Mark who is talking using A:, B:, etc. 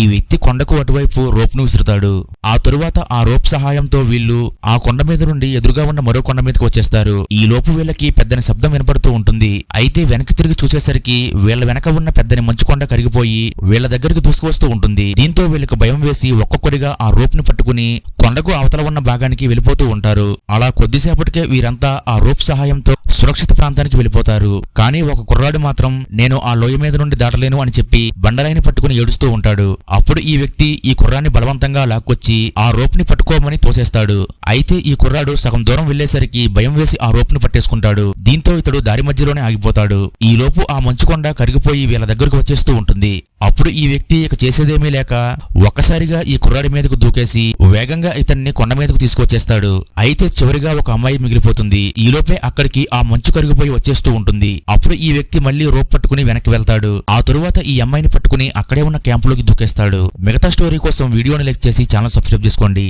A: ఈ వ్యక్తి కొండకు అటువైపు రోప్ ను విసురుతాడు. ఆ తరువాత ఆ రోప్ సహాయంతో వీళ్ళు ఆ కొండ మీద నుండి ఎదురుగా ఉన్న మరో కొండ మీదకి వచ్చేస్తారు. ఈ లోపు వీళ్ళకి పెద్దని శబ్దం వినపడుతూ ఉంటుంది. అయితే వెనక్కి తిరిగి చూసేసరికి వీళ్ళ వెనక ఉన్న పెద్దని మంచు కొండ కరిగిపోయి వీళ్ళ దగ్గరికి దూసుకువస్తూ ఉంటుంది. దీంతో వీళ్ళకి భయం వేసి ఒక్కొక్కడిగా ఆ రోప్ ని పట్టుకుని కొండకు అవతల ఉన్న భాగానికి వెళ్ళిపోతూ ఉంటారు. అలా కొద్దిసేపటికే వీరంతా ఆ రోప్ సహాయంతో సురక్షిత ప్రాంతానికి వెళ్ళిపోతారు. కానీ ఒక కుర్రాడు మాత్రం నేను ఆ లోయ మీద నుండి దాటలేను అని చెప్పి బండరాయిని పట్టుకుని ఏడుస్తూ ఉంటాడు. అప్పుడు ఈ వ్యక్తి ఈ కుర్రాన్ని బలవంతంగా లాక్కొచ్చి ఆ రోప్ ని పట్టుకోమని తోసేస్తాడు. అయితే ఈ కుర్రాడు సగం దూరం వెళ్లేసరికి భయం వేసి ఆ రోప్ ని పట్టేసుకుంటాడు. దీంతో ఇతడు దారి మధ్యలోనే ఆగిపోతాడు. ఈ లోపు ఆ మంచుకొండ కరిగిపోయి వీళ్ళ దగ్గరకు వచ్చేస్తూ ఉంటుంది. అప్పుడు ఈ వ్యక్తి ఇక చేసేదేమీ లేక ఒక్కసారిగా ఈ కుర్రాడి మీదకు దూకేసి వేగంగా ఇతన్ని కొండ మీదకు తీసుకొచ్చేస్తాడు. అయితే చివరిగా ఒక అమ్మాయి మిగిలిపోతుంది. ఈలోపే అక్కడికి ఆ మంచు కరిగిపోయి వచ్చేస్తూ ఉంటుంది. అప్పుడు ఈ వ్యక్తి మళ్లీ రోప్ పట్టుకుని వెనక్కి వెళ్తాడు. ఆ తరువాత ఈ అమ్మాయిని పట్టుకుని అక్కడే ఉన్న క్యాంపులోకి దూకేస్తాడు. మిగతా స్టోరీ కోసం వీడియోని లైక్ చేసి ఛానల్ సబ్స్క్రైబ్ చేసుకోండి.